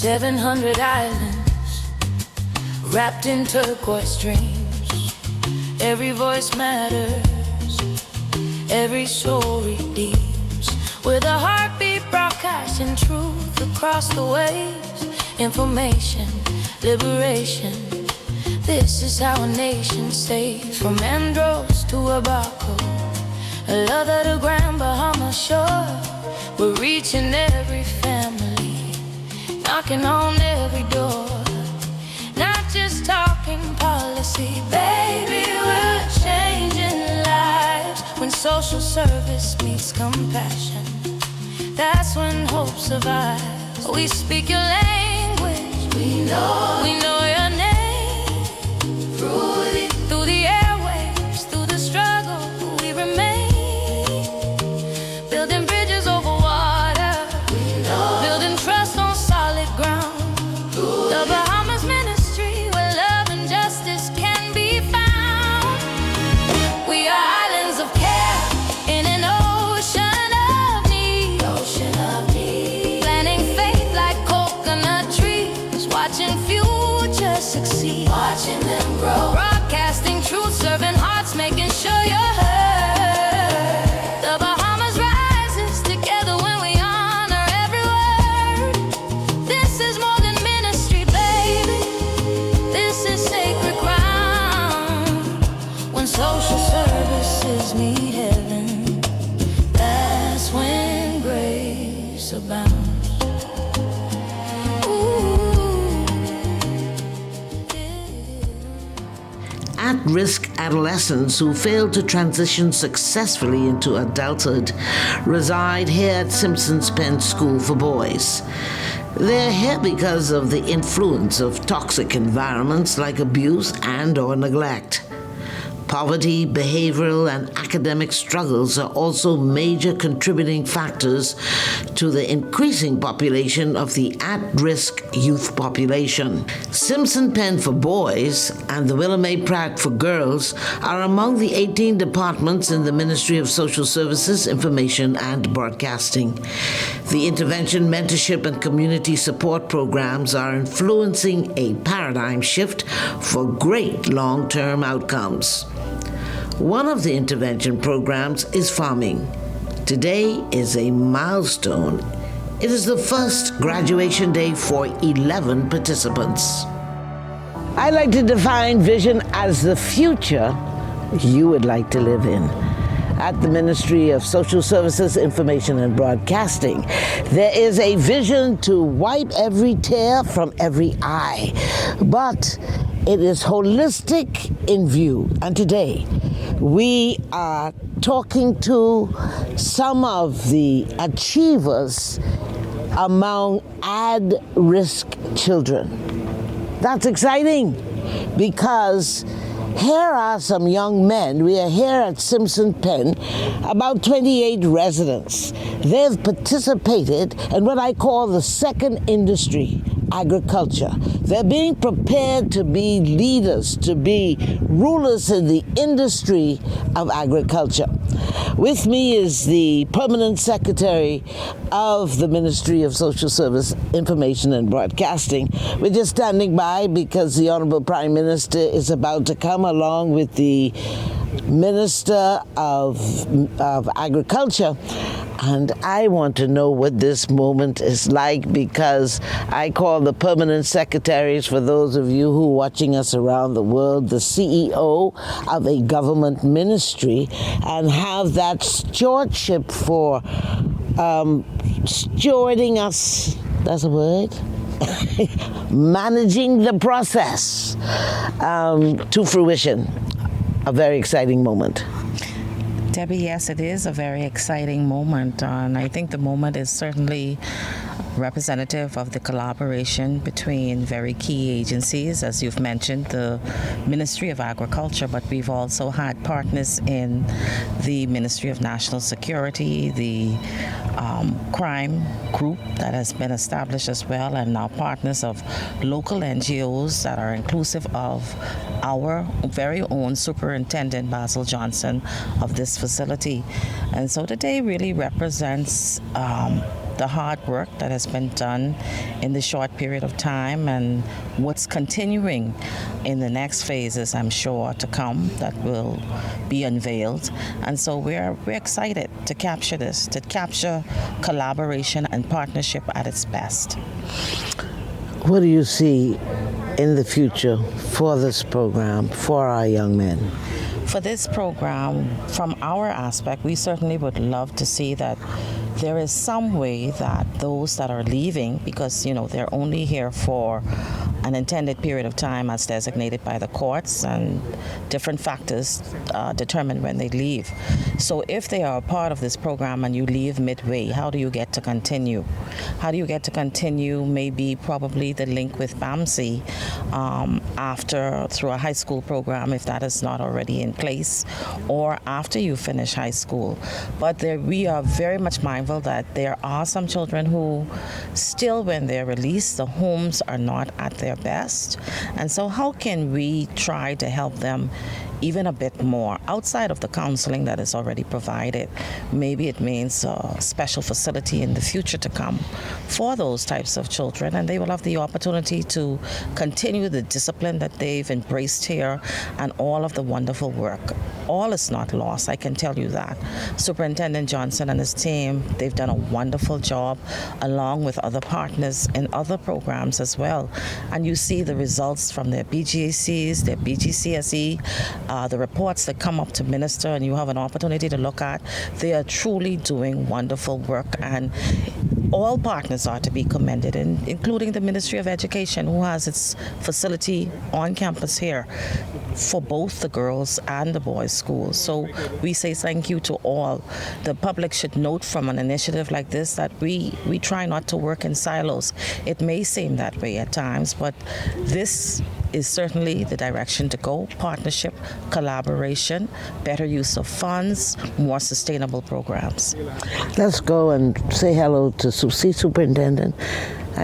700 islands wrapped in turquoise dreams. Every voice matters, every soul redeems. With a heartbeat broadcasting truth across the waves. Information, liberation. This is how a nation stays. From Andros to Abaco, a love at a Grand Bahama shore. We're reaching every family, knocking on every door. Not just talking policy, baby, we're changing lives. When social service meets compassion, that's when hope survives. We speak your language, we know your name. Through the airwaves, through the struggle, we remain. Building bridges over water, building trust on solid ground. The Bahamas Ministry, where love and justice can be found. We are islands of care in an ocean of need. Planting faith like coconut trees, watching future succeed, watching them grow. Broadcasting truth, serving hearts, making sure you're heard. The Bahamas rises together when we honor every word. This is more than ministry, baby. This is sacred ground. When social services meet heaven, that's when grace abounds. At-risk adolescents who fail to transition successfully into adulthood reside here at Simpson Penn School for Boys. They're here because of the influence of toxic environments like abuse and/or neglect. Poverty, behavioral, and academic struggles are also major contributing factors to the increasing population of the at-risk youth population. Simpson Penn for Boys and the William A. Pratt for Girls are among the 18 departments in the Ministry of Social Services, Information, and Broadcasting. The intervention, mentorship, and community support programs are influencing a paradigm shift for great long-term outcomes. One of the intervention programs is farming. Today is a milestone. It is the first graduation day for 11 participants. I like to define vision as the future you would like to live in. At the Ministry of Social Services, Information and Broadcasting, there is a vision to wipe every tear from every eye, but it is holistic in view. And today, we are talking to some of the achievers among at-risk children. That's exciting because here are some young men. We are here at Simpson Penn, about 28 residents. They've participated in what I call the second industry, agriculture. They're being prepared to be leaders, to be rulers in the industry of agriculture. With me is the Permanent Secretary of the Ministry of Social Service, Information and Broadcasting. We're just standing by because the Honorable Prime Minister is about to come along with the Minister of Agriculture. And I want to know what this moment is like because I call the permanent secretaries, for those of you who are watching us around the world, the CEO of a government ministry, and have that stewardship for stewarding us, that's a word, managing the process to fruition. A very exciting moment. Debbie, yes, it is a very exciting moment, and I think the moment is certainly representative of the collaboration between very key agencies, as you've mentioned, the Ministry of Agriculture, but we've also had partners in the Ministry of National Security, the crime group that has been established as well, and now partners of local NGOs that are inclusive of our very own Superintendent Basil Johnson of this facility. And so today really represents the hard work that has been done in the short period of time and what's continuing in the next phases, I'm sure, to come that will be unveiled. And so we're excited to capture this, to capture collaboration and partnership at its best. What do you see in the future for this program, for our young men? For this program, from our aspect, we certainly would love to see that there is some way that those that are leaving, because they're only here for an intended period of time as designated by the courts, and different factors determine when they leave. So if they are a part of this program and you leave midway, how do you get to continue? How do you get to continue maybe probably the link with BAMC after through a high school program, if that is not already in place, or after you finish high school? But we are very much mindful that there are some children who still, when they're released, the homes are not at their best. And so how can we try to help them even a bit more outside of the counseling that is already provided? Maybe it means a special facility in the future to come for those types of children, and they will have the opportunity to continue the discipline that they've embraced here and all of the wonderful work. All is not lost, I can tell you that. Superintendent Johnson and his team, they've done a wonderful job along with other partners in other programs as well. And you see the results from their BGACs, their BGCSE, the reports that come up to minister and you have an opportunity to look at. They are truly doing wonderful work, and all partners are to be commended, including the Ministry of Education, who has its facility on campus here for both the girls and the boys' schools. So we say thank you to all. The public should note from an initiative like this that we try not to work in silos. It may seem that way at times, but this is certainly the direction to go. Partnership, collaboration, better use of funds, more sustainable programs. Let's go and say hello to Superintendent.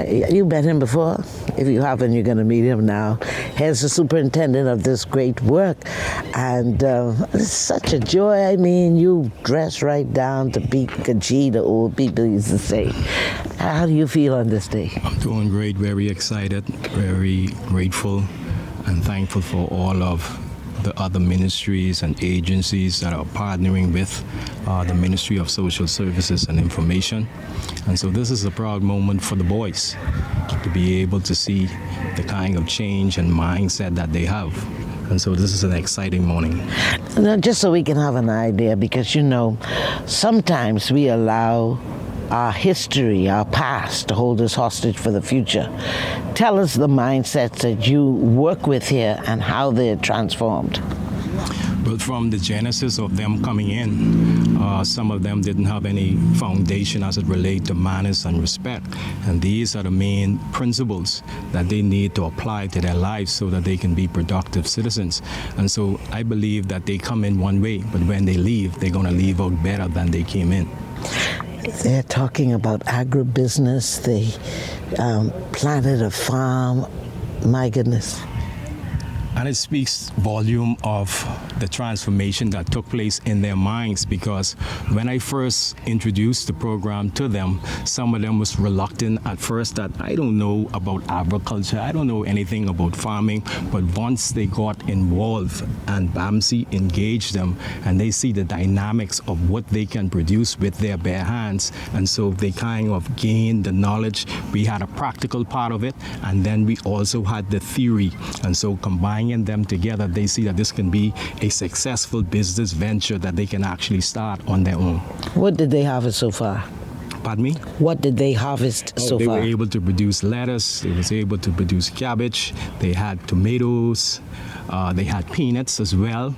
You met him before? If you haven't, you're going to meet him now. He's the superintendent of this great work. And it's such a joy. I mean, you dress right down to beat Kaji, the old people used to say. How do you feel on this day? I'm doing great, very excited, very grateful and thankful for all of the other ministries and agencies that are partnering with the Ministry of Social Services and Information. And so this is a proud moment for the boys to be able to see the kind of change and mindset that they have. And so this is an exciting morning. Now, just so we can have an idea, because sometimes we allow our history, our past, to hold us hostage for the future. Tell us the mindsets that you work with here and how they're transformed. But from the genesis of them coming in, some of them didn't have any foundation as it relates to manners and respect. And these are the main principles that they need to apply to their lives so that they can be productive citizens. And so I believe that they come in one way, but when they leave, they're going to leave out better than they came in. They're talking about agribusiness. They planted a farm. My goodness. And it speaks volume of the transformation that took place in their minds, because when I first introduced the program to them, some of them was reluctant at first that I don't know about agriculture, I don't know anything about farming. But once they got involved and BAMC engaged them and they see the dynamics of what they can produce with their bare hands, and so they kind of gained the knowledge. We had a practical part of it, and then we also had the theory. And so combining them together, they see that this can be a successful business venture that they can actually start on their own. What did they harvest so far? Pardon me? What did they harvest so they far? They were able to produce lettuce, they was able to produce cabbage, they had tomatoes, they had peanuts as well,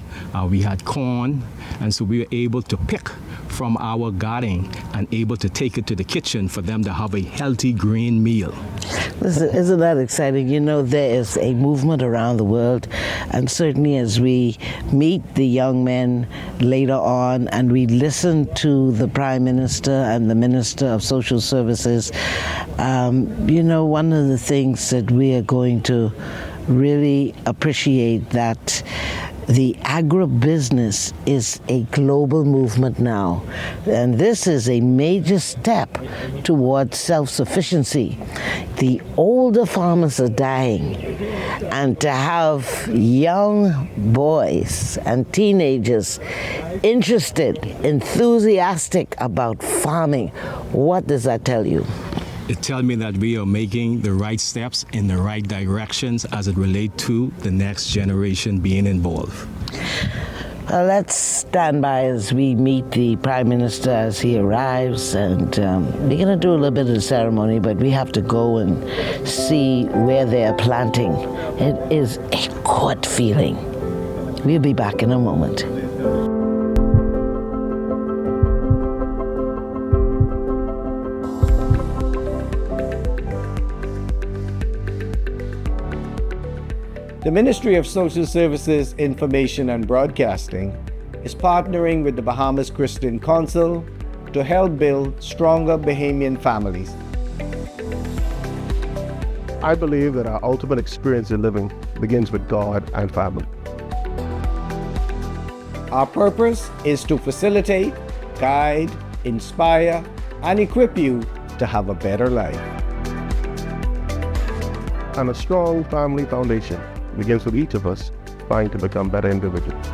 we had corn, and so we were able to pick from our garden and able to take it to the kitchen for them to have a healthy green meal. Listen, isn't that exciting? There is a movement around the world, and certainly as we meet the young men later on and we listen to the Prime Minister and the Minister of Social Services, one of the things that we are going to really appreciate that the agribusiness is a global movement now, and this is a major step towards self-sufficiency. The older farmers are dying, and to have young boys and teenagers interested, enthusiastic about farming, what does that tell you? It tells me that we are making the right steps in the right directions as it relates to the next generation being involved. Let's stand by as we meet the Prime Minister as he arrives, and we're going to do a little bit of the ceremony, but we have to go and see where they're planting. It is a good feeling. We'll be back in a moment. The Ministry of Social Services, Information and Broadcasting is partnering with the Bahamas Christian Council to help build stronger Bahamian families. I believe that our ultimate experience in living begins with God and family. Our purpose is to facilitate, guide, inspire, and equip you to have a better life. And a strong family foundation begins with each of us trying to become better individuals.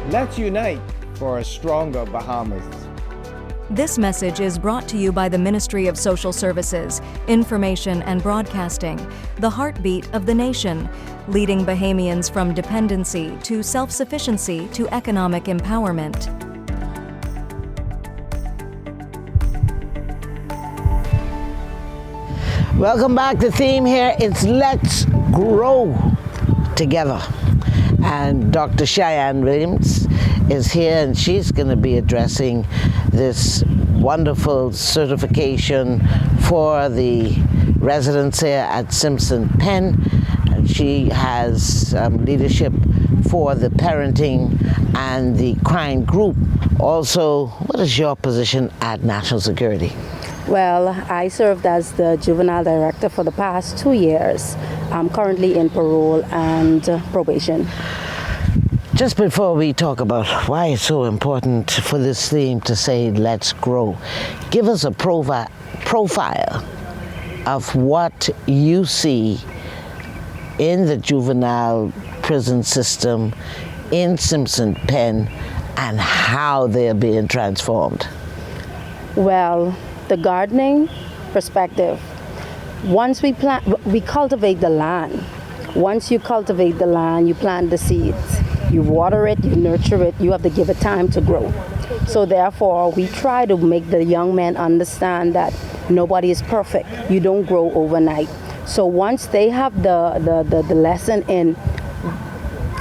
Let's unite for a stronger Bahamas. This message is brought to you by the Ministry of Social Services, Information and Broadcasting, the heartbeat of the nation, leading Bahamians from dependency to self-sufficiency to economic empowerment. Welcome back. The theme here is Let's Grow Together. And Dr. Cheyenne Williams is here, and she's going to be addressing this wonderful certification for the residents here at Simpson Penn. And she has leadership for the parenting and the crime group. Also, what is your position at National Security? Well, I served as the juvenile director for the past 2 years. I'm currently in parole and probation. Just before we talk about why it's so important for this theme to say let's grow, give us a profile of what you see in the juvenile prison system in Simpson Penn and how they're being transformed. Well, the gardening perspective. Once we cultivate the land. Once you cultivate the land, you plant the seeds. You water it, you nurture it, you have to give it time to grow. So therefore, we try to make the young men understand that nobody is perfect. You don't grow overnight. So once they have the lesson in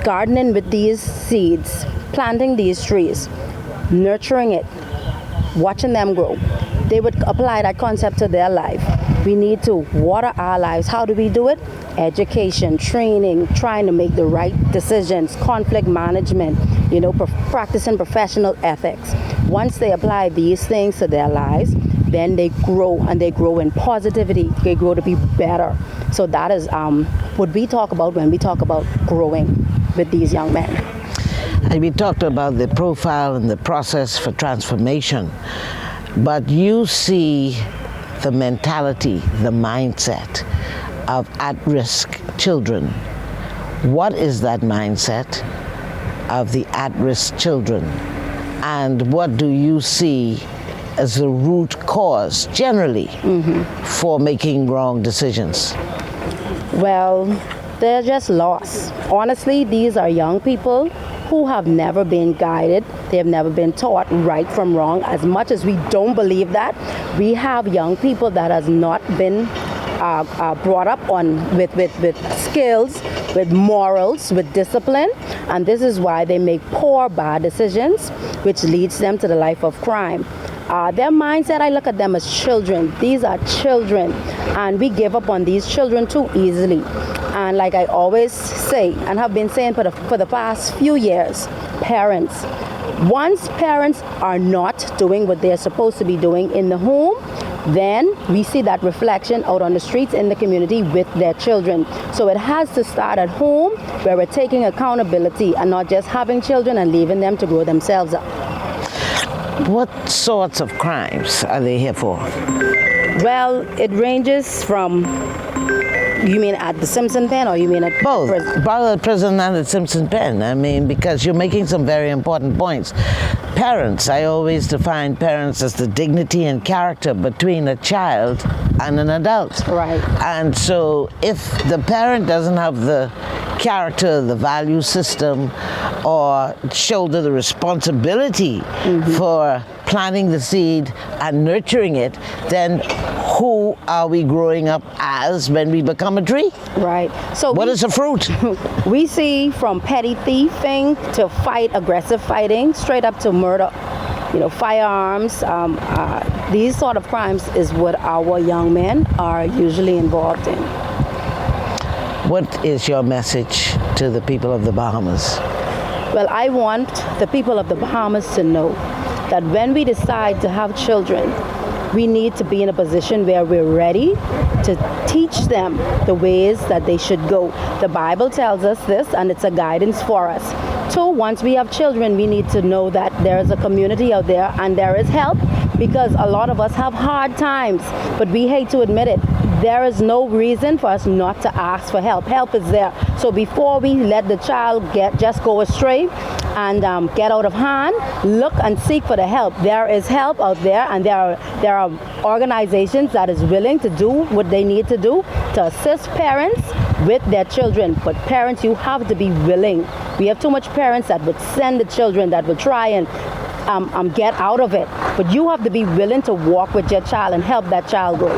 gardening with these seeds, planting these trees, nurturing it, watching them grow, they would apply that concept to their life. We need to water our lives. How do we do it? Education, training, trying to make the right decisions, conflict management, practicing professional ethics. Once they apply these things to their lives, then they grow, and they grow in positivity. They grow to be better. So that is what we talk about when we talk about growing with these young men. And we talked about the profile and the process for transformation, but you see the mentality, the mindset of at-risk children. What is that mindset of the at-risk children, and what do you see as the root cause generally for making wrong decisions? Well, they're just lost. Honestly, these are young people who have never been guided. They have never been taught right from wrong. As much as we don't believe that, we have young people that has not been brought up with skills, with morals, with discipline, and this is why they make poor, bad decisions, which leads them to the life of crime. Their mindset, I look at them as children. These are children, and we give up on these children too easily. And like I always say, and have been saying for the past few years, parents, once parents are not doing what they're supposed to be doing in the home, then we see that reflection out on the streets in the community with their children. So it has to start at home, where we're taking accountability and not just having children and leaving them to grow themselves up. What sorts of crimes are they here for? Well, it ranges from, you mean at the Simpson Penn, or you mean at Both, prison? both at prison and at Simpson Penn. I mean, because you're making some very important points. Parents, I always define parents as the dignity and character between a child and an adult. Right. And so if the parent doesn't have the character, the value system, or shoulder the responsibility for planting the seed and nurturing it, then who are we growing up as when we become a tree? Right. So What is a fruit? we see from petty thieving to aggressive fighting, straight up to murder, firearms. These sort of crimes is what our young men are usually involved in. What is your message to the people of the Bahamas? Well, I want the people of the Bahamas to know that when we decide to have children, we need to be in a position where we're ready to teach them the ways that they should go. The Bible tells us this, and it's a guidance for us. So once we have children, we need to know that there is a community out there and there is help, because a lot of us have hard times, but we hate to admit it. There is no reason for us not to ask for help. Help is there. So before we let the child just go astray and get out of hand, look and seek for the help. There is help out there, and there are organizations that is willing to do what they need to do to assist parents with their children. But parents, you have to be willing. We have too much parents that would send the children, that would try and get out of it. But you have to be willing to walk with your child and help that child grow.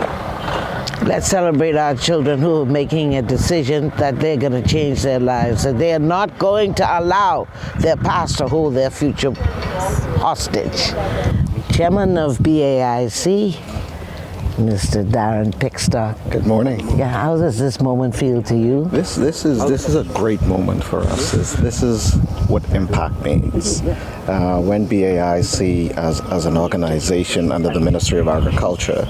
Let's celebrate our children who are making a decision that they're going to change their lives, that they are not going to allow their past to hold their future hostage. Chairman of BAIC, Mr. Darren Pickstock. Good morning. Yeah, how does this moment feel to you? This is a great moment for us. This is what impact means. When BAIC as an organization under the Ministry of Agriculture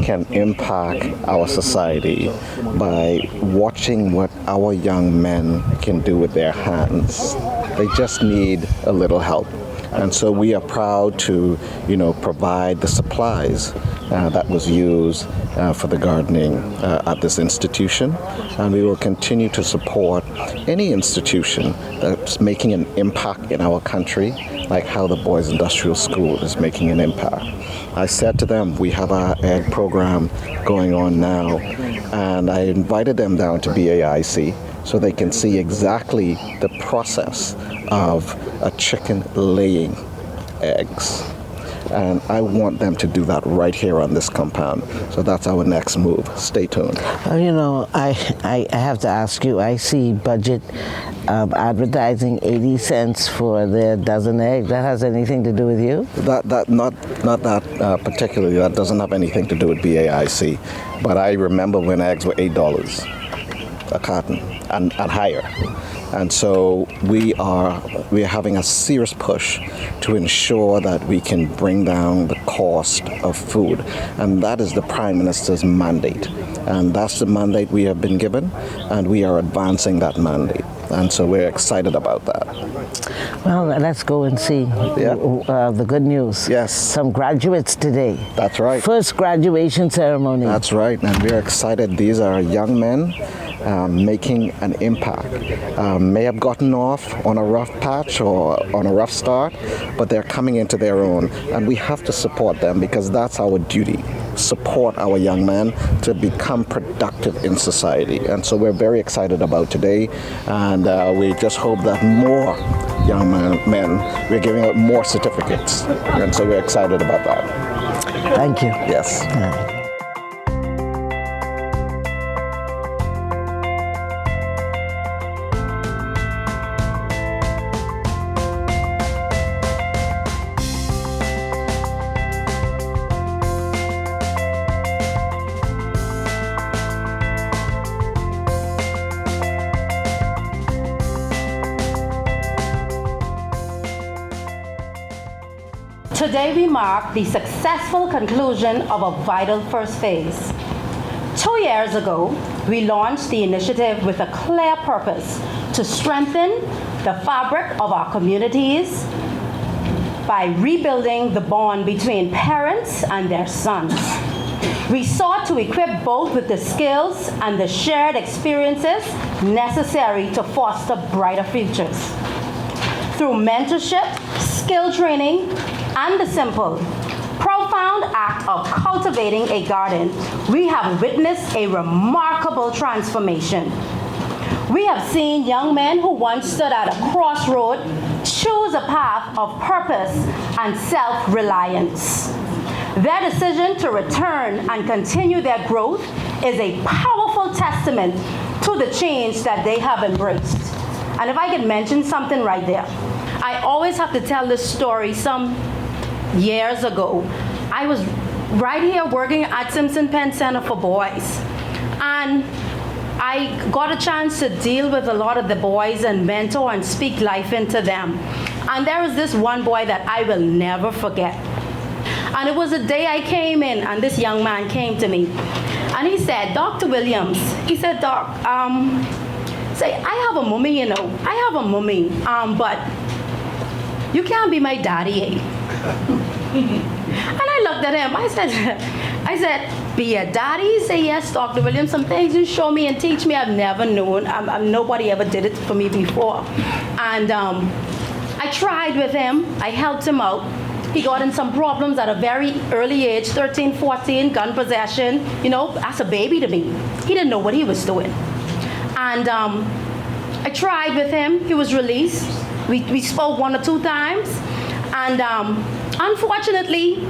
can impact our society by watching what our young men can do with their hands. They just need a little help. And so we are proud to, provide the supplies that was used for the gardening at this institution. And we will continue to support any institution that's making an impact in our country, like how the Boys Industrial School is making an impact. I said to them, we have our egg program going on now, and I invited them down to BAIC so they can see exactly the process of a chicken laying eggs. And I want them to do that right here on this compound. So that's our next move. Stay tuned. I have to ask you, I see budget advertising 80 cents for their dozen eggs. That has anything to do with you? Not that particularly. That doesn't have anything to do with BAIC. But I remember when eggs were $8 a carton and higher. And so we are having a serious push to ensure that we can bring down the cost of food. And that is the Prime Minister's mandate. And that's the mandate we have been given, and we are advancing that mandate. And so we're excited about that. Well, let's go and see the good news. Yes. Some graduates today. That's right. First graduation ceremony. That's right, and we're excited. These are young men making an impact. May have gotten off on a rough patch or on a rough start, but they're coming into their own, and we have to support them because that's our duty. Support our young men to become productive in society. And so we're very excited about today, and we just hope that more young men, we're giving out more certificates, and so we're excited about that. Thank you. Yes. Today we mark the successful conclusion of a vital first phase. 2 years ago, we launched the initiative with a clear purpose to strengthen the fabric of our communities by rebuilding the bond between parents and their sons. We sought to equip both with the skills and the shared experiences necessary to foster brighter futures. Through mentorship, skill training, and the simple, profound act of cultivating a garden, we have witnessed a remarkable transformation. We have seen young men who once stood at a crossroad choose a path of purpose and self-reliance. Their decision to return and continue their growth is a powerful testament to the change that they have embraced. And if I could mention something right there, I always have to tell this story. Some years ago, I was right here working at Simpson Penn Centre for boys. And I got a chance to deal with a lot of the boys and mentor and speak life into them. And there was this one boy that I will never forget. And it was a day I came in and this young man came to me. And he said, Dr. Williams, he said, Doc, I have a mummy, you know. I have a mummy, but you can't be my daddy, eh? And I looked at him. I said, be a daddy? He said, yes, Dr. Williams. Some things you show me and teach me I've never known. Nobody ever did it for me before. And I tried with him. I helped him out. He got in some problems at a very early age, 13, 14, gun possession. You know, that's a baby to me. He didn't know what he was doing. And I tried with him. He was released. We spoke 1 or 2 times. And unfortunately,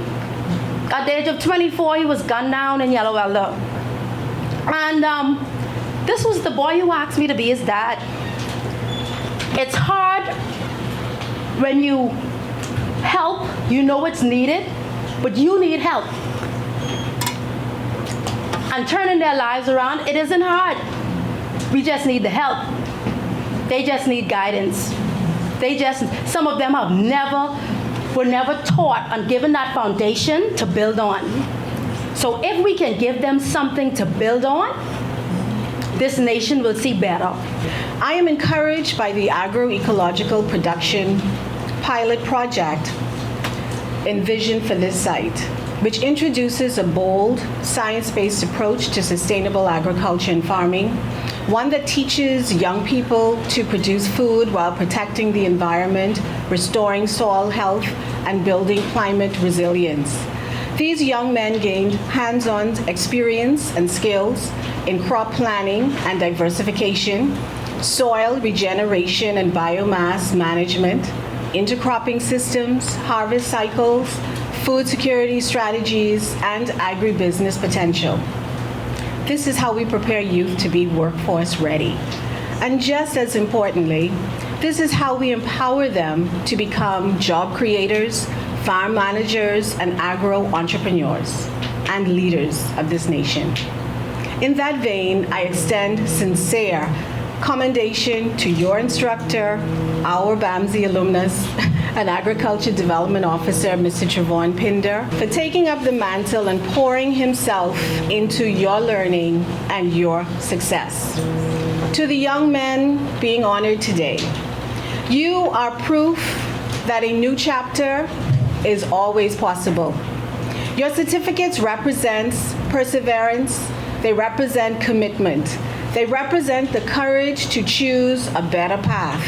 at the age of 24, he was gunned down in Yellow Elder. And this was the boy who asked me to be his dad. It's hard when you help, you know it's needed, but you need help. And turning their lives around, it isn't hard. We just need the help. They just need guidance. Some of them were never taught and given that foundation to build on. So if we can give them something to build on, this nation will see better. I am encouraged by the agroecological production pilot project envisioned for this site, which introduces a bold, science-based approach to sustainable agriculture and farming, one that teaches young people to produce food while protecting the environment, restoring soil health, and building climate resilience. These young men gained hands-on experience and skills in crop planning and diversification, soil regeneration and biomass management, intercropping systems, harvest cycles, food security strategies, and agribusiness potential. This is how we prepare youth to be workforce ready. And just as importantly, this is how we empower them to become job creators, farm managers, and agro entrepreneurs and leaders of this nation. In that vein, I extend sincere commendation to your instructor, our BAMSI alumnus, and Agriculture Development Officer, Mr. Trevon Pinder, for taking up the mantle and pouring himself into your learning and your success. To the young men being honored today, you are proof that a new chapter is always possible. Your certificates represent perseverance, they represent commitment, they represent the courage to choose a better path.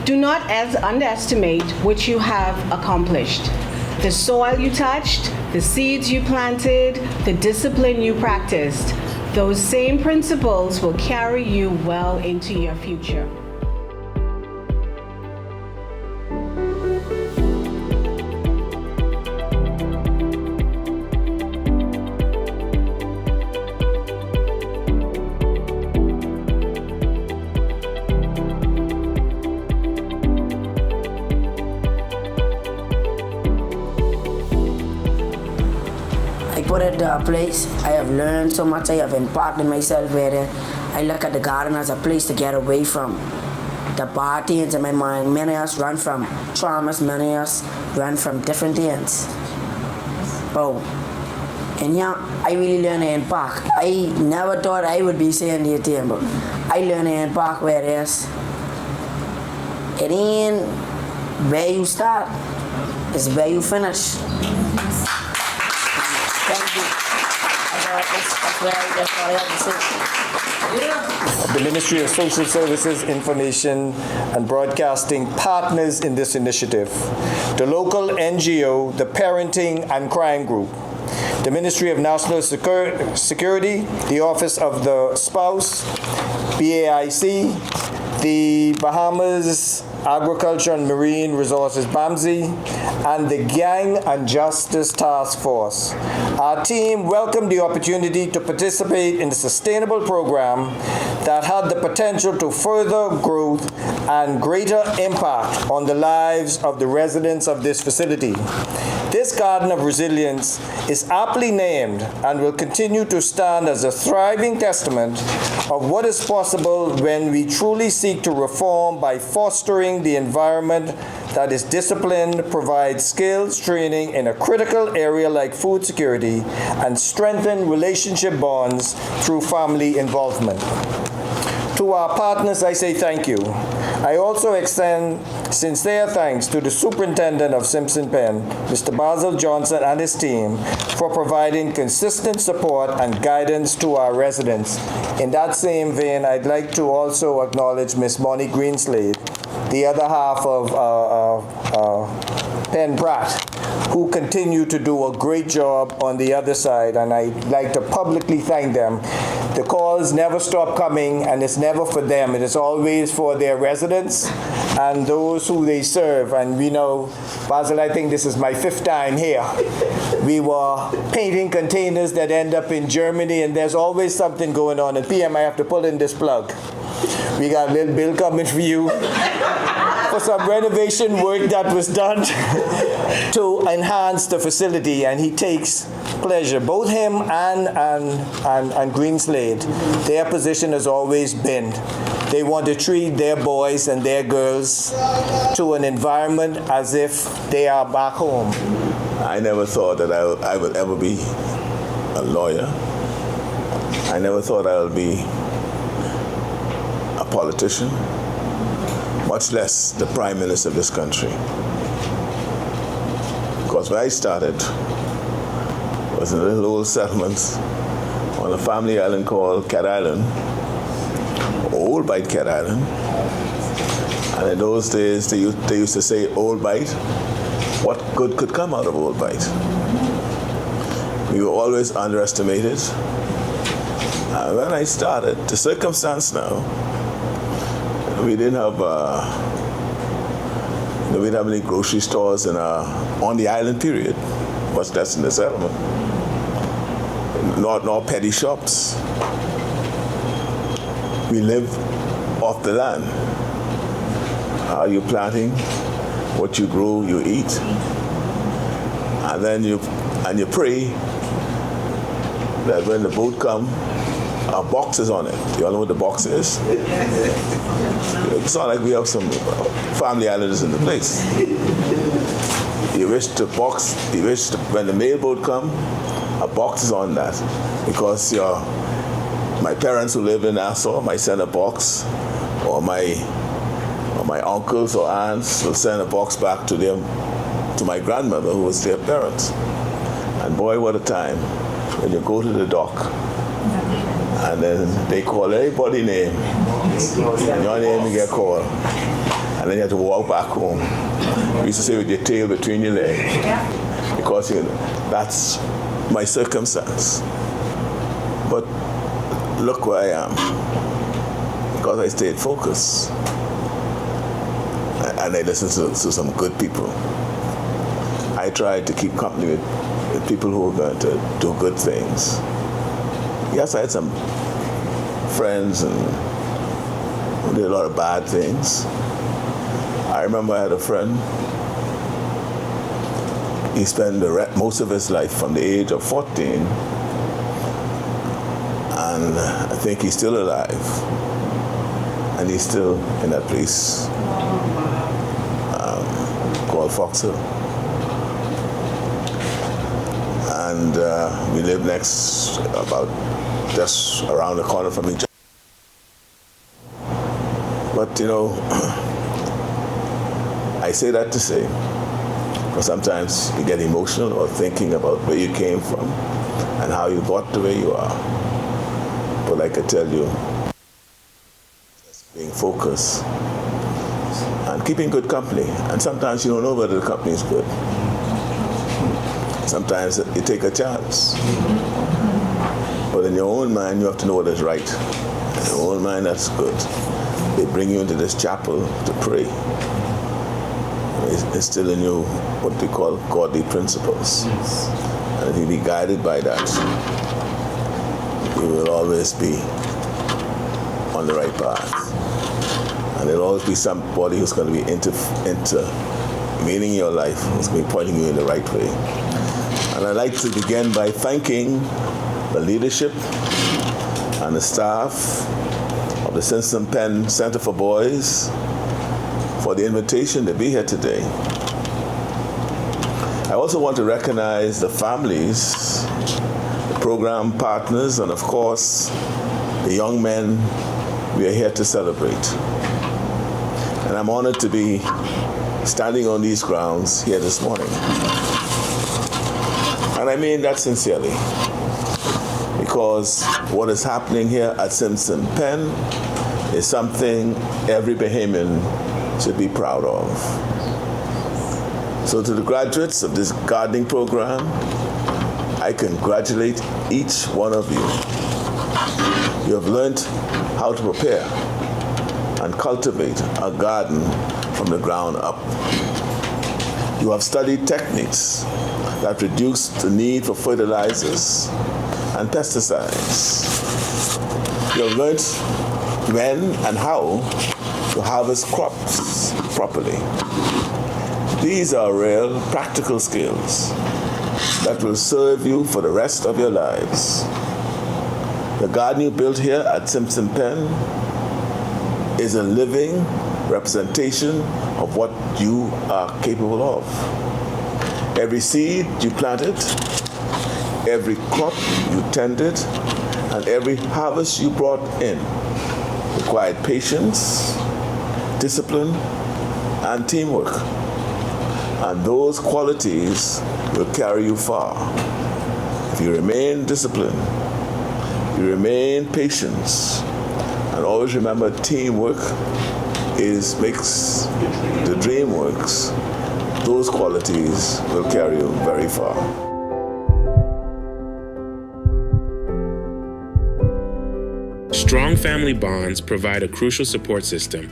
Do not underestimate what you have accomplished. The soil you touched, the seeds you planted, the discipline you practiced, those same principles will carry you well into your future. At the place, I have learned so much, I have impacted myself where I look at the garden as a place to get away from the bad things in my mind. Many of us run from traumas, many of us run from different things. But and yeah, I really learned to impact. I never thought I would be saying the thing, but I learned to impact where it is. It ain't where you start, it's where you finish. Thank you. That's what I have to say. The Ministry of Social Services, Information and Broadcasting partners in this initiative. The local NGO, the Parenting and Crime Group, the Ministry of National Security, the Office of the Spouse, BAIC, the Bahamas Agriculture and Marine Resources, BAMSI, and the Gang and Justice Task Force. Our team welcomed the opportunity to participate in the sustainable program that had the potential to further growth and greater impact on the lives of the residents of this facility. This Garden of Resilience is aptly named and will continue to stand as a thriving testament of what is possible when we truly seek to reform by fostering the environment that is disciplined, provides skills training in a critical area like food security, and strengthen relationship bonds through family involvement. To our partners, I say thank you. I also extend sincere thanks to the Superintendent of Simpson Penn, Mr. Basil Johnson, and his team for providing consistent support and guidance to our residents. In that same vein, I'd like to also acknowledge Ms. Bonnie Greenslade, the other half of Penn Pratt, who continue to do a great job on the other side, and I'd like to publicly thank them. The calls never stop coming, and it's never for them. It is always for their residents and those who they serve. And we know, Basil, I think this is my 5th time here. We were painting containers that end up in Germany, and there's always something going on. And PM, I have to pull in this plug. We got a little bill coming for you for some renovation work that was done to enhance the facility, and he takes pleasure. Both him and Greenslade, their position has always been they want to treat their boys and their girls to an environment as if they are back home. I never thought that I would ever be a lawyer. I never thought I would be a politician, much less the Prime Minister of this country. Because when I started, it was in a little old settlement on a family island called Cat Island, Old Bite Cat Island. And in those days, they used to say, Old Bite, what good could come out of Old Bite? We were always underestimated. And when I started, the circumstance now, we didn't have any grocery stores on the island, period, much less in the settlement. Nor petty shops. We live off the land. Are you planting? What you grow, you eat. And then you pray that when the boat comes, our box is on it. You all know what the box is? It's not like we have some family islanders in the place. You wish when the mail boat comes, a box is on that. Because my parents who live in Nassau might send a box, or my uncles or aunts will send a box back to my grandmother, who was their parents. And boy, what a time when you go to the dock, and then they call everybody's name, and your name get called, and then you have to walk back home. We used to say with your tail between your legs, because that's my circumstance. But look where I am, because I stayed focused, and I listened to some good people. I tried to keep company with people who were going to do good things. Yes, I had some friends who did a lot of bad things. I remember I had a friend. He spent most of his life from the age of 14, and I think he's still alive. and he's still in that place called Fox Hill. And we live next, about just around the corner from each other. But you know, I say that to say, because sometimes you get emotional or thinking about where you came from and how you got to where you are. But like I tell you, just being focused and keeping good company. And sometimes you don't know whether the company is good. Sometimes you take a chance. But in your own mind, you have to know what is right. In your own mind, that's good. They bring you into this chapel to pray. Instill in you what we call godly principles. And if you be guided by that, you will always be on the right path. And there'll always be somebody who's going to be intervening in your life, who's going to be pointing you in the right way. And I'd like to begin by thanking the leadership and the staff of the Simpson Penn Centre for Boys for the invitation to be here today. I also want to recognize the families, the program partners, and of course, the young men we are here to celebrate. And I'm honored to be standing on these grounds here this morning. And I mean that sincerely, because what is happening here at Simpson Penn is something every Bahamian should be proud of. So to the graduates of this gardening program, I congratulate each one of you. You have learned how to prepare and cultivate a garden from the ground up. You have studied techniques that reduce the need for fertilizers and pesticides. You have learned when and how to harvest crops properly. These are real practical skills that will serve you for the rest of your lives. The garden you built here at Simpson Penn is a living representation of what you are capable of. Every seed you planted, every crop you tended, and every harvest you brought in required patience, discipline, and teamwork. And those qualities will carry you far. If you remain disciplined, you remain patient, and always remember teamwork makes the dream works. Those qualities will carry you very far. Strong family bonds provide a crucial support system,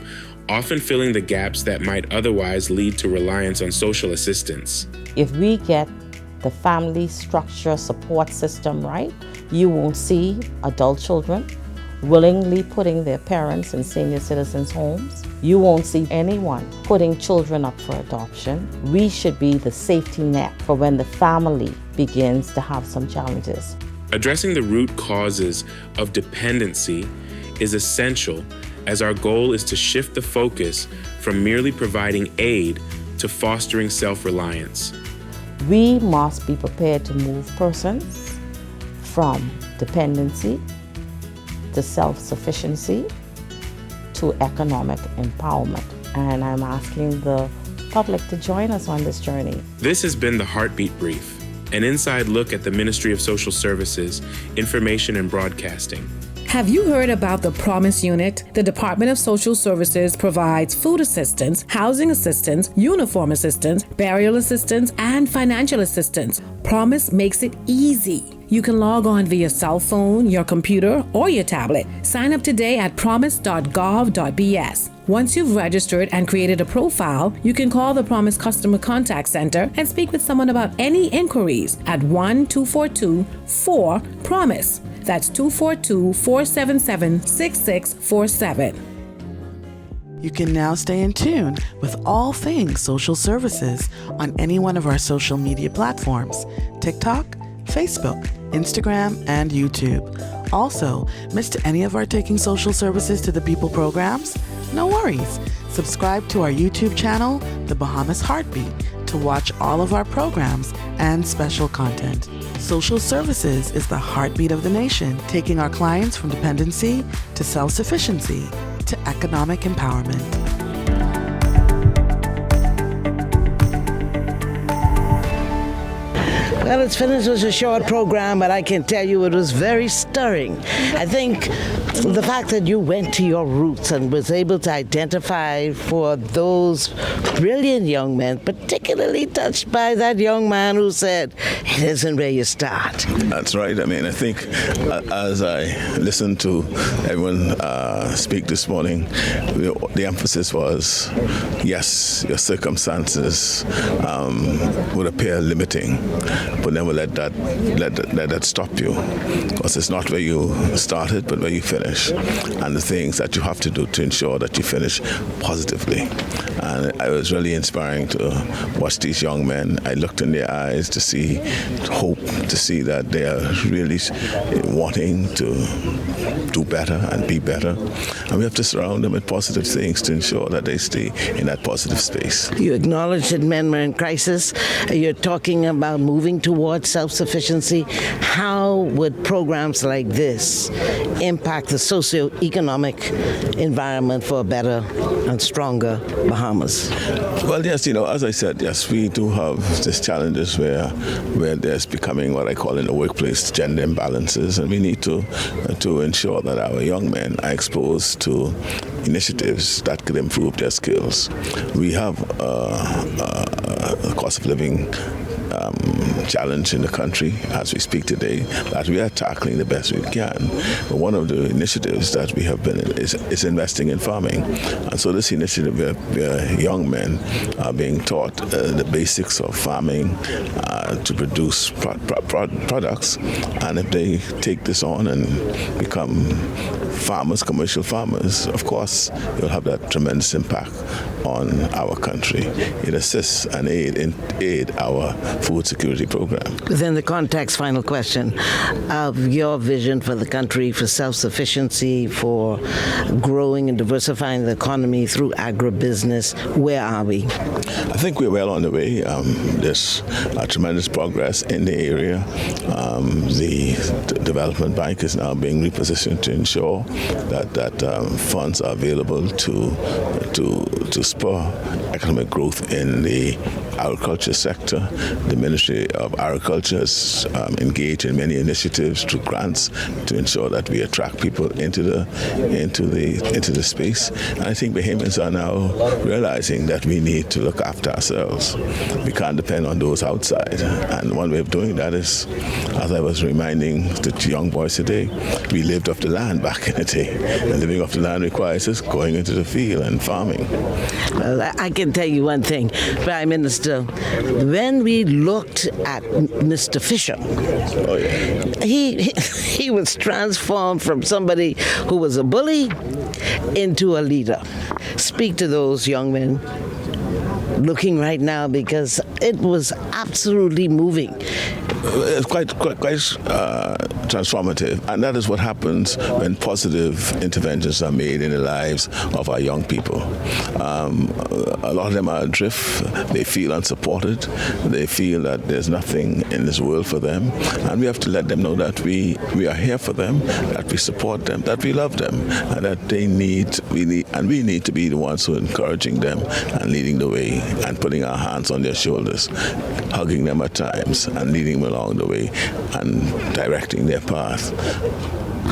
often filling the gaps that might otherwise lead to reliance on social assistance. If we get the family structure support system right, you won't see adult children willingly putting their parents in senior citizens' homes. You won't see anyone putting children up for adoption. We should be the safety net for when the family begins to have some challenges. Addressing the root causes of dependency is essential, as our goal is to shift the focus from merely providing aid to fostering self-reliance. We must be prepared to move persons from dependency to self-sufficiency to economic empowerment. And I'm asking the public to join us on this journey. This has been the Heartbeat Brief, an inside look at the Ministry of Social Services, Information and Broadcasting. Have you heard about the Promise Unit? The Department of Social Services provides food assistance, housing assistance, uniform assistance, burial assistance, and financial assistance. Promise makes it easy. You can log on via cell phone, your computer, or your tablet. Sign up today at promise.gov.bs. Once you've registered and created a profile, you can call the Promise Customer Contact Center and speak with someone about any inquiries at 1-242-4-PROMISE. That's 242-477-6647. You can now stay in tune with all things social services on any one of our social media platforms: TikTok, Facebook, Instagram, and YouTube. Also, missed any of our Taking Social Services to the People programs? No worries. Subscribe to our YouTube channel, The Bahamas Heartbeat, to watch all of our programs and special content. Social Services is the heartbeat of the nation, taking our clients from dependency to self-sufficiency to economic empowerment. Well, it's finished. It was a short program, but I can tell you it was very stirring. I think the fact that you went to your roots and was able to identify for those brilliant young men, particularly touched by that young man who said, it isn't where you start. That's right. I mean, I think as I listened to everyone speak this morning, the emphasis was, yes, your circumstances would appear limiting, but never let that stop you, because it's not where you started, but where you finish, and the things that you have to do to ensure that you finish positively. And it was really inspiring to watch these young men. I looked in their eyes to see hope, to see that they are really wanting to do better and be better. And we have to surround them with positive things to ensure that they stay in that positive space. You acknowledge that men were in crisis. You're talking about moving towards self-sufficiency. How would programs like this impact the socio-economic environment for a better and stronger Bahamas? Well, yes, as I said, yes, we do have these challenges where there's becoming what I call in the workplace gender imbalances, and we need to ensure that our young men are exposed to initiatives that could improve their skills. We have a cost of living challenge in the country as we speak today that we are tackling the best we can. But one of the initiatives that we have been in is investing in farming. And so this initiative where young men are being taught the basics of farming to produce products. And if they take this on and become farmers, commercial farmers, of course, you'll have that tremendous impact on our country. It assists and aid our food security program. Within the context, final question, of your vision for the country, for self-sufficiency, for growing and diversifying the economy through agribusiness, where are we? I think we're well on the way. There's tremendous progress in the area. The Development Bank is now being repositioned to ensure that funds are available to spur economic growth in the agriculture sector. The Ministry of Agriculture is engaged in many initiatives through grants to ensure that we attract people into the space. And I think Bahamians are now realizing that we need to look after ourselves. We can't depend on those outside. And one way of doing that is, as I was reminding the young boys today, we lived off the land back in the day. And living off the land requires us going into the field and farming. Well, I can tell you one thing, Prime Minister. When we looked at Mr. Fisher, he was transformed from somebody who was a bully into a leader. Speak to those young men looking right now, because it was absolutely moving. It's quite transformative, and that is what happens when positive interventions are made in the lives of our young people. A lot of them are adrift. They feel unsupported. They feel that there's nothing in this world for them, and we have to let them know that we are here for them, that we support them, that we love them, and that we need to be the ones who are encouraging them and leading the way and putting our hands on their shoulders, hugging them at times and leading them along the way and directing their path.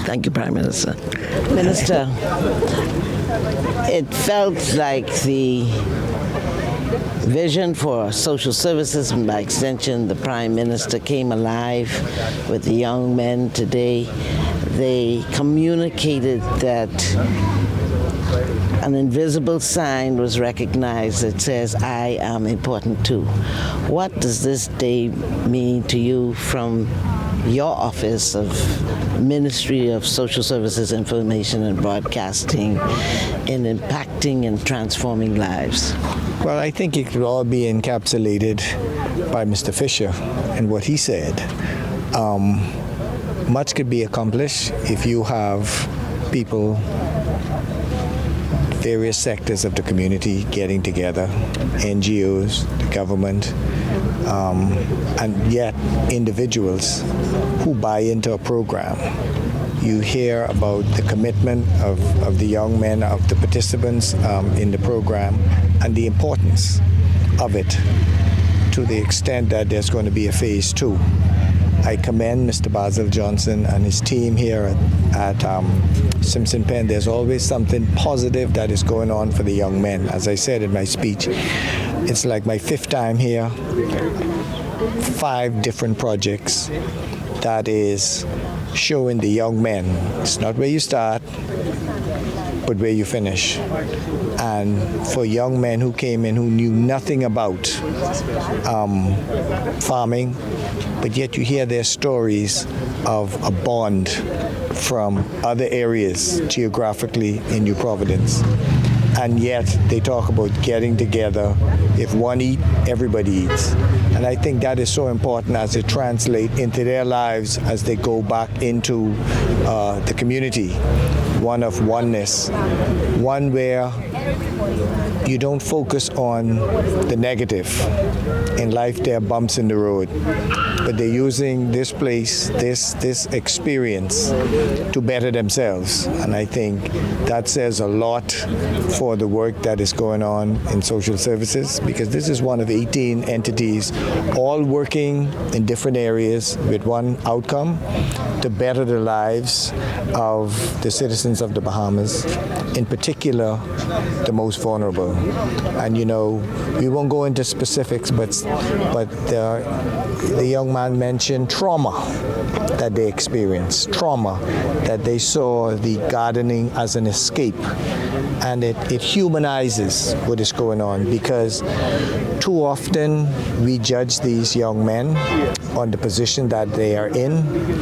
Thank you, Prime Minister. Minister, it felt like the vision for social services, and by extension, the Prime Minister, came alive with the young men today. They communicated that an invisible sign was recognized that says, I am important too. What does this day mean to you from your office of Ministry of Social Services, Information and Broadcasting in impacting and transforming lives? Well, I think it could all be encapsulated by Mr. Fisher and what he said. much could be accomplished if you have people, various sectors of the community getting together, NGOs, the government, and yet individuals who buy into a program. You hear about the commitment of the young men, of the participants in the program, and the importance of it to the extent that there's going to be a phase 2. I commend Mr. Basil Johnson and his team here at Simpson Penn. There's always something positive that is going on for the young men. As I said in my speech, it's like my 5th time here, 5 different projects that is showing the young men. It's not where you start, but where you finish. And for young men who came in who knew nothing about farming, but yet you hear their stories of a bond from other areas geographically in New Providence. And yet they talk about getting together. If one eats, everybody eats. And I think that is so important as it translates into their lives as they go back into the community. One of oneness, one where you don't focus on the negative. In life, there are bumps in the road, but they're using this place, this experience to better themselves. And I think that says a lot for the work that is going on in social services, because this is one of 18 entities all working in different areas with one outcome: to better the lives of the citizens of the Bahamas, in particular the most vulnerable. And you know, we won't go into specifics, but the young man mentioned trauma that they experienced, trauma that they saw the gardening as an escape. And it humanizes what is going on, because too often we judge these young men on the position that they are in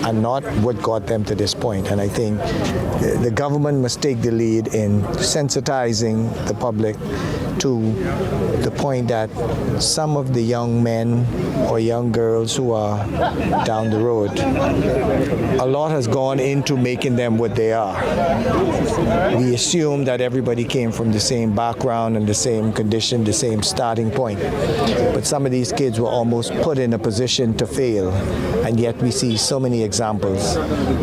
and not what got them to this point. And I think the government must take the lead in sensitizing the public to the point that some of the young men or young girls who are down the road, a lot has gone into making them what they are. We assume that everybody came from the same background and the same condition, the same starting point. But some of these kids were almost put in a position to fail, and yet we see so many examples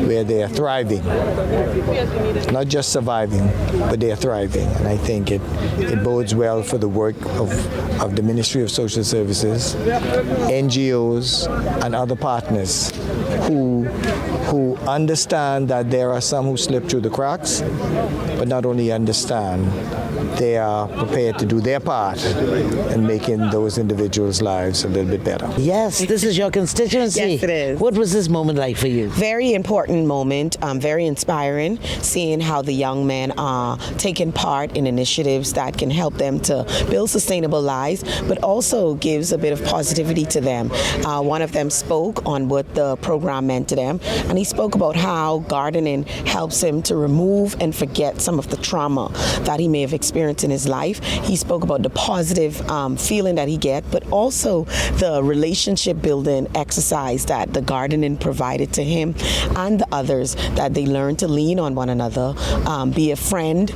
where they are thriving. Not just surviving, but they are thriving. And I think it bodes well for the work of the Ministry of Social Services, NGOs, and other partners who understand that there are some who slip through the cracks, but not only understand, they are prepared to do their part in making those individuals' lives a little bit better. Yes, this is your constituency. Yes, it is. What was this moment like for you? Very important moment, very inspiring, seeing how the young men are taking part in initiatives that can help them to build sustainable lives, but also gives a bit of positivity to them. One of them spoke on what the program meant to them, and he spoke about how gardening helps him to remove and forget some of the trauma that he may have experienced in his life. He spoke about the positive feeling that he get, but also the relationship building exercise that the gardening provided to him and the others, that they learn to lean on one another, be a friend,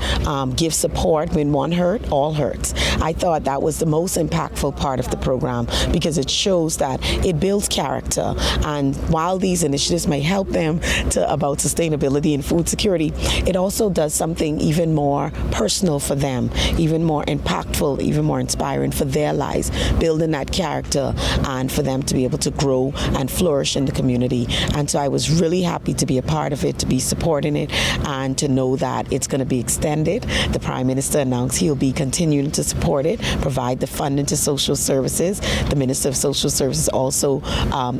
give support. When one hurt, all hurts. I thought that was the most impactful part of the program, because it shows that it builds character. And while these initiatives may help them about sustainability and food security, it also does something even more personal for them, even more impactful, even more inspiring for their lives, building that character and for them to be able to grow and flourish in the community. And so I was really happy to be a part of it, to be supporting it, and to know that it's going to be extended. The Prime Minister announced he'll be continuing to support it, provide the funding to social services. The Minister of Social Services also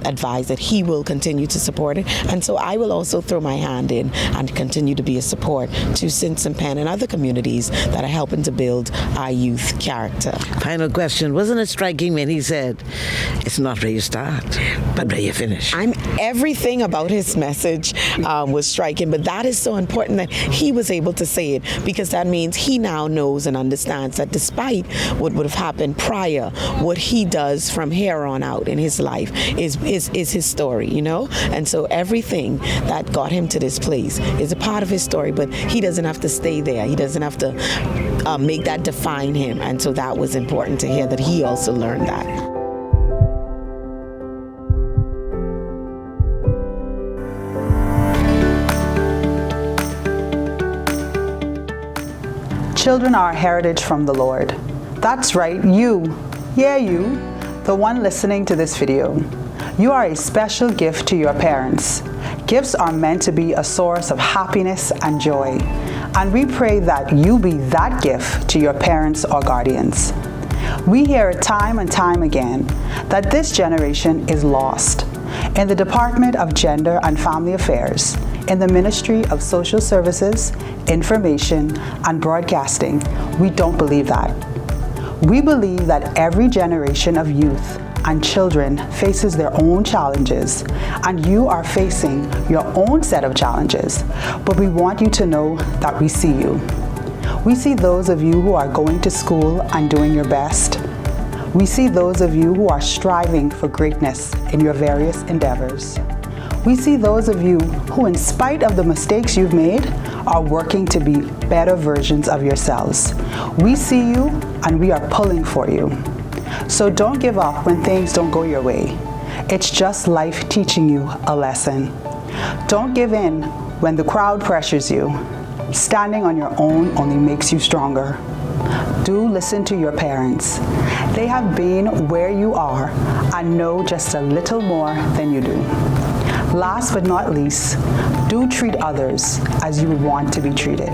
advised that he will continue to support it. And so I will also throw my hand in and continue to be a support to Simpson Penn and other communities that are helping to build our youth character. Final question. Wasn't it striking when he said, it's not where you start, but where you finish? Everything about his message was striking, but that is so important that he was able to say it, because that means he now knows and understands that that despite what would have happened prior, what he does from here on out in his life is his story, you know? And so everything that got him to this place is a part of his story, but he doesn't have to stay there. He doesn't have to make that define him. And so that was important to hear, that he also learned that. Children are a heritage from the Lord. That's right, you, the one listening to this video. You are a special gift to your parents. Gifts are meant to be a source of happiness and joy. And we pray that you be that gift to your parents or guardians. We hear it time and time again that this generation is lost. In the Department of Gender and Family Affairs, in the Ministry of Social Services, Information, and Broadcasting, we don't believe that. We believe that every generation of youth and children faces their own challenges, and you are facing your own set of challenges, but we want you to know that we see you. We see those of you who are going to school and doing your best. We see those of you who are striving for greatness in your various endeavors. We see those of you who, in spite of the mistakes you've made, are working to be better versions of yourselves. We see you and we are pulling for you. So don't give up when things don't go your way. It's just life teaching you a lesson. Don't give in when the crowd pressures you. Standing on your own only makes you stronger. Do listen to your parents. They have been where you are and know just a little more than you do. Last but not least, do treat others as you would want to be treated.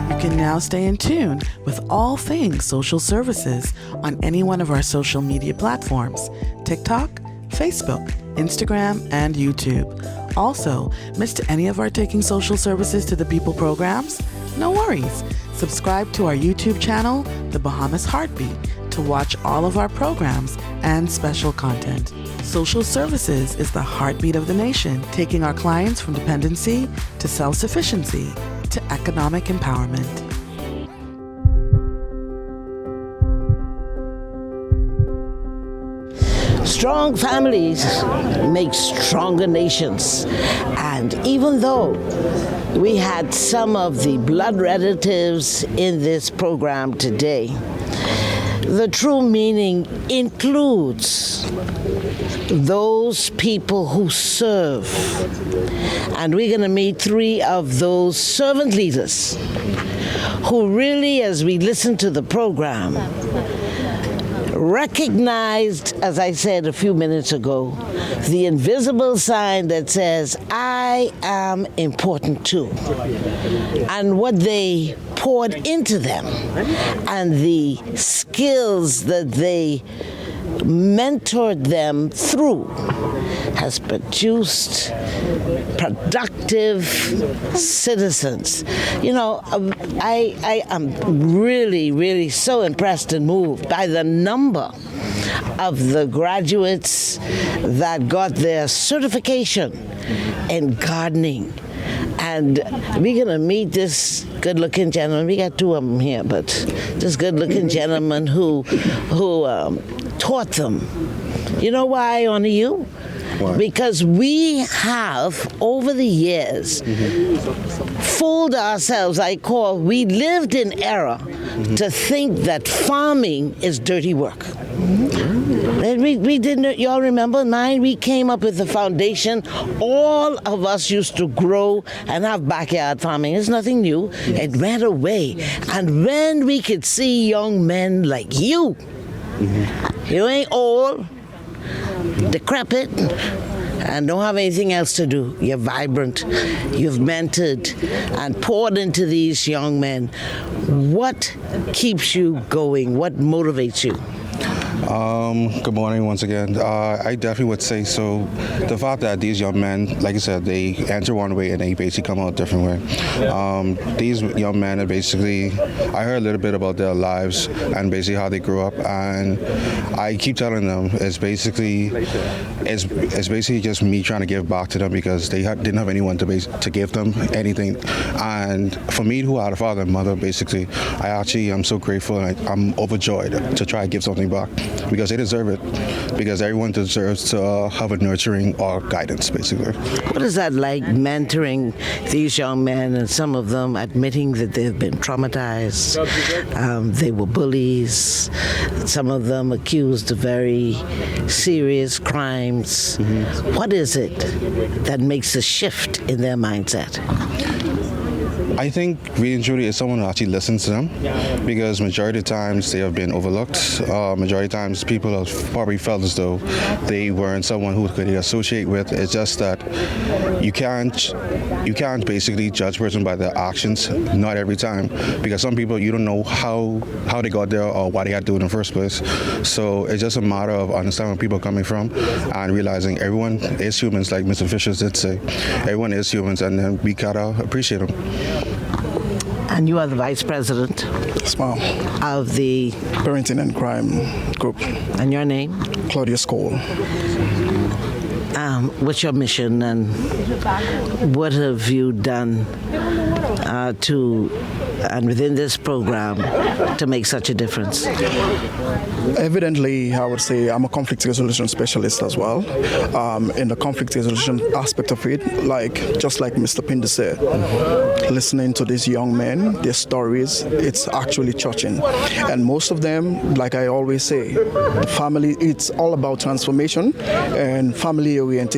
You can now stay in tune with all things social services on any one of our social media platforms: TikTok, Facebook, Instagram, and YouTube. Also, missed any of our Taking Social Services to the People programs? No worries. Subscribe to our YouTube channel, The Bahamas Heartbeat, to watch all of our programs and special content. Social Services is the heartbeat of the nation, taking our clients from dependency to self-sufficiency to economic empowerment. Strong families make stronger nations. And even though we had some of the blood relatives in this program today, the true meaning includes those people who serve. And we're going to meet 3 of those servant leaders who really, as we listen to the program, recognized, as I said a few minutes ago, the invisible sign that says, I am important too. And what they poured into them and the skills that they mentored them through has produced productive citizens. You know, I am really so impressed and moved by the number of the graduates that got their certification in gardening. And we're going to meet this good-looking gentleman. We got 2 of them here, but this good-looking gentleman who taught them. You know why I honor you? Why? Because we have, over the years, fooled ourselves. We lived in error to think that farming is dirty work. And we didn't, y'all remember mine? We came up with the foundation. All of us used to grow and have backyard farming. It's nothing new. It went away. And when we could see young men like you, you ain't old, decrepit, and don't have anything else to do. You're vibrant. You've mentored and poured into these young men. What keeps you going? What motivates you? Good morning once again. I definitely would say so. The fact that these young men, like I said, they enter one way and they basically come out a different way. These young men are basically, I heard a little bit about their lives and basically how they grew up, and I keep telling them it's basically just me trying to give back to them because they didn't have anyone to give them anything. And for me, who had a father and mother, basically, I actually am so grateful and I'm overjoyed to try to give something back because they deserve it, because everyone deserves to have a nurturing or guidance, basically. What is that like, mentoring these young men and some of them admitting that they've been traumatized, they were bullies, some of them accused of very serious crimes. Mm-hmm. What is it that makes a shift in their mindset? I think really and truly is someone who actually listens to them, because majority of times they have been overlooked. Majority of times people have probably felt as though they weren't someone who could associate with. It's just that you can't basically judge a person by their actions, not every time, because some people you don't know how they got there or why they had to do it in the first place. So it's just a matter of understanding where people are coming from and realizing everyone is humans, like Mr. Fisher did say. Everyone is humans, and then we gotta appreciate them. And you are the vice president of the Parenting and Crime Group. And your name? Claudius Cole. What's your mission and what have you done and within this program to make such a difference? Evidently, I would say I'm a conflict resolution specialist as well. In the conflict resolution aspect of it, just like Mr. Pinder said, listening to these young men, their stories, it's actually touching. And most of them, like I always say, family, it's all about transformation and family orientation.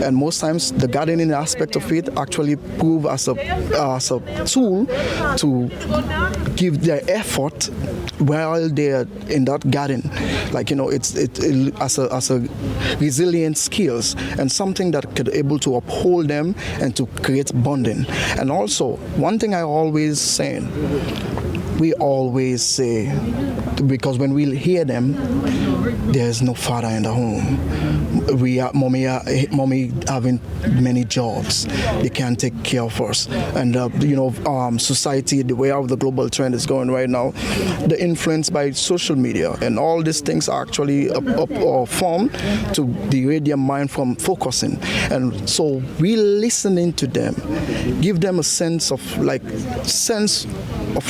And most times, the gardening aspect of it actually prove as a tool to give their effort while they're in that garden, it's as a resilient skills and something that could able to uphold them and to create bonding. And also, one thing I always say, because when we hear them, there's no father in the home. Mommy having many jobs. They can't take care of us. And society, the way how the global trend is going right now, the influence by social media and all these things are actually formed to degrade their mind from focusing. And so we listening to them, give them a sense of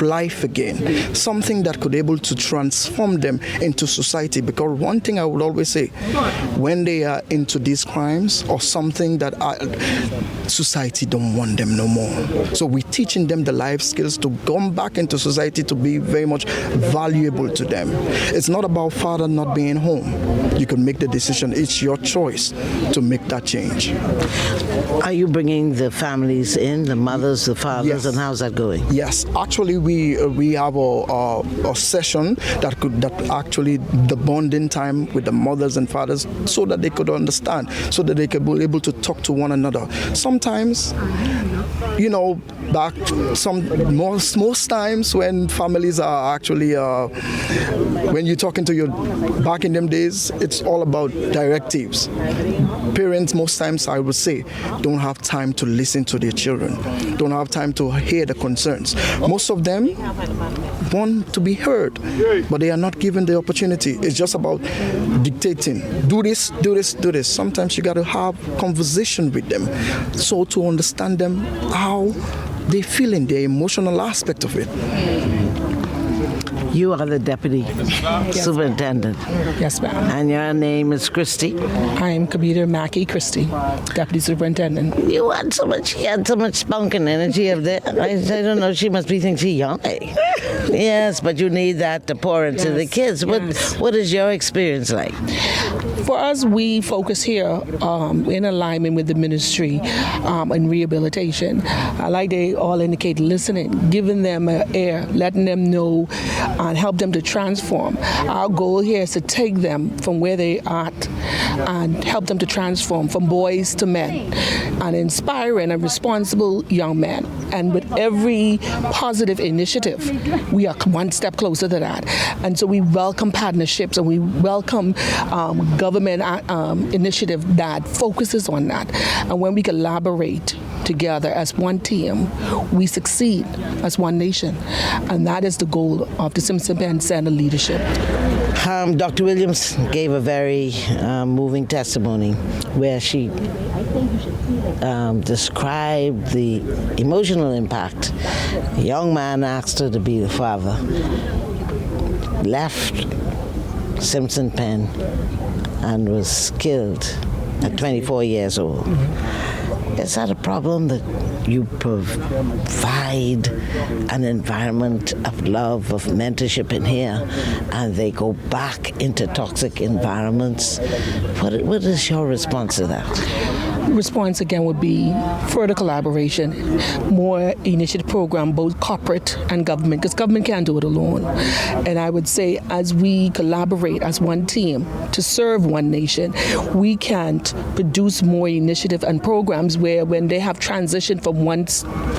life again, something that could able to transform them into society. Because one thing I would always say, when they are into these crimes or something that society don't want them no more. So we're teaching them the life skills to come back into society to be very much valuable to them. It's not about father not being home. You can make the decision. It's your choice to make that change. Are you bringing the families in, the mothers, the fathers, yes. And how's that going? Yes, actually we have a session that actually the bonding time with the mothers and fathers, so that they could understand, so that they could be able to talk to one another. Sometimes, most times when families are actually when you're talking to your back in them days, it's all about directives. Parents most times, I would say, don't have time to listen to their children, don't have time to hear the concerns. Most of them want to be heard, but they are not given the opportunity. It's just about dictating. Do this, do this, do this. Sometimes you got to have conversation with them, so to understand them how they feel in the emotional aspect of it. You are the deputy superintendent. Yes, ma'am. And your name is Christy? I am Computer Mackie Christy, deputy superintendent. You had so much spunk and energy of that. I don't know, she must be thinking she's young. Yes, but you need that to pour into the kids. What is your experience like? For us, we focus here in alignment with the ministry in rehabilitation. Like they all indicate, listening, giving them an ear, letting them know and help them to transform. Our goal here is to take them from where they are and help them to transform from boys to men, and inspiring and responsible young men. And with every positive initiative, we are one step closer to that. And so we welcome partnerships, and we welcome government initiative that focuses on that. And when we collaborate together as one team, we succeed as one nation. And that is the goal of the Simpson Penn Centre leadership. Dr. Williams gave a very moving testimony where she described the emotional impact. A young man asked her to be the father, left Simpson Penn, and was killed at 24 years old. Is that a problem, that you provide an environment of love, of mentorship in here, and they go back into toxic environments? What is your response to that? Response again would be further collaboration, more initiative program, both corporate and government, because government can't do it alone. And I would say as we collaborate as one team to serve one nation, we can produce more initiative and programs where when they have transitioned from one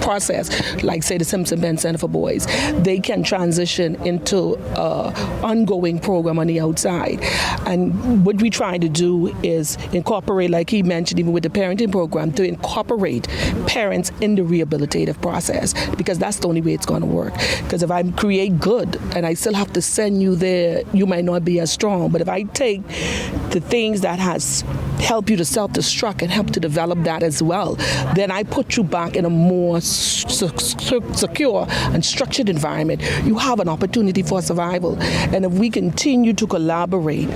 process, like say the Simpson Penn Centre for Boys, they can transition into an ongoing program on the outside. And what we try to do is incorporate, like he mentioned, even with the parenting program, to incorporate parents in the rehabilitative process, because that's the only way it's going to work. Because if I create good and I still have to send you there, you might not be as strong. But if I take the things that has helped you to self-destruct and help to develop that as well, then I put you back in a more secure and structured environment. You have an opportunity for survival. And if we continue to collaborate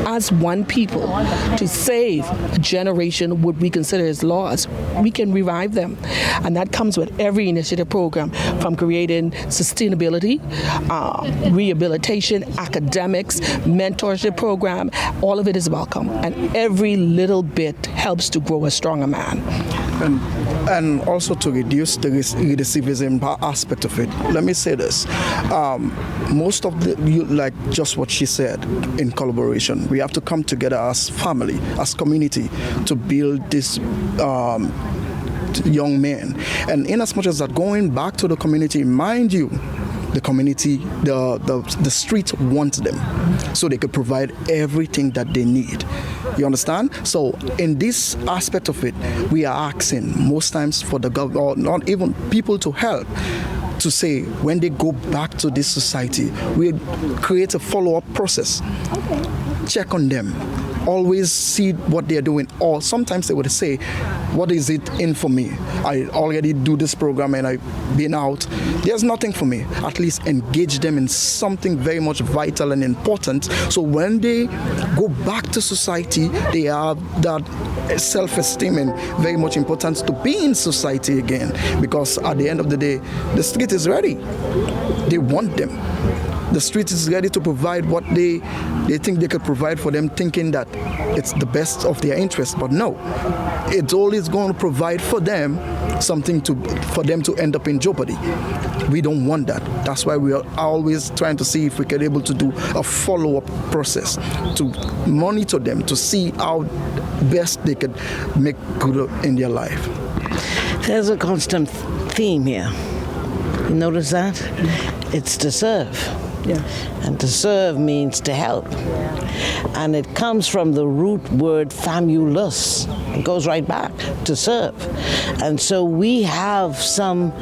as one people to save a generation what we consider as lost, we can revive them. And that comes with every initiative program, from creating sustainability, rehabilitation, academics, mentorship program. All of it is welcome. And every little bit helps to grow a stronger man. And also to reduce the recidivism aspect of it. Let me say this. Most of like just what she said, in collaboration, we have to come together as family, as community, to build this young men. And in as much as that, going back to the community, mind you, the community, the street wants them, so they could provide everything that they need. You understand? So in this aspect of it, we are asking most times for the government, or not even people, to help, to say when they go back to this society, we create a follow-up process. Check on them. Always see what they're doing. Or sometimes they would say, what is it in for me? I already do this program and I've been out. There's nothing for me. At least engage them in something very much vital and important. So when they go back to society, they have that self-esteem, and very much important to be in society again. Because at the end of the day, the street is ready. They want them. The street is ready to provide what they think they could provide for them, thinking that it's the best of their interest. But no, it's always going to provide for them something for them to end up in jeopardy. We don't want that. That's why we are always trying to see if we can able to do a follow-up process to monitor them, to see how best they could make good in their life. There's a constant theme here. You notice that? It's to serve. Yeah. And to serve means to help. And it comes from the root word famulus. It goes right back to serve. And so we have some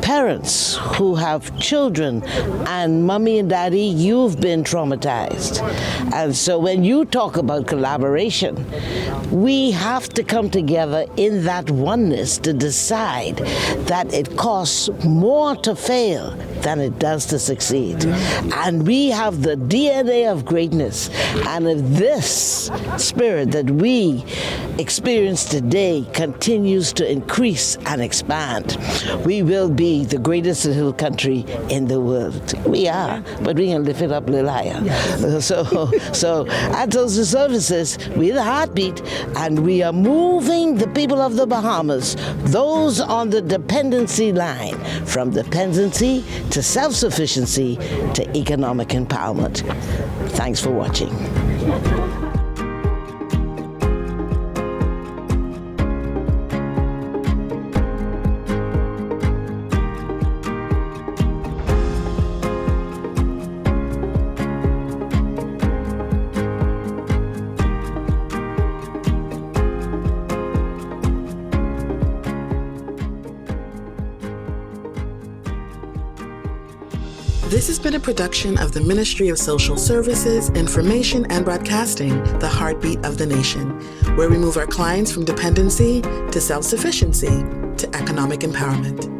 parents who have children, and mommy and daddy, you've been traumatized. And so when you talk about collaboration, we have to come together in that oneness to decide that it costs more to fail than it does to succeed. And we have the DNA of greatness. And if this spirit that we experience today continues to increase and expand, we will be be the greatest little country in the world. We are, but we can lift it up a little higher. So at Social Services, we're the heartbeat, and we are moving the people of the Bahamas, those on the dependency line, from dependency to self-sufficiency to economic empowerment. Thanks for watching. This has been a production of the Ministry of Social Services, Information and Broadcasting, the heartbeat of the nation, where we move our clients from dependency to self-sufficiency to economic empowerment.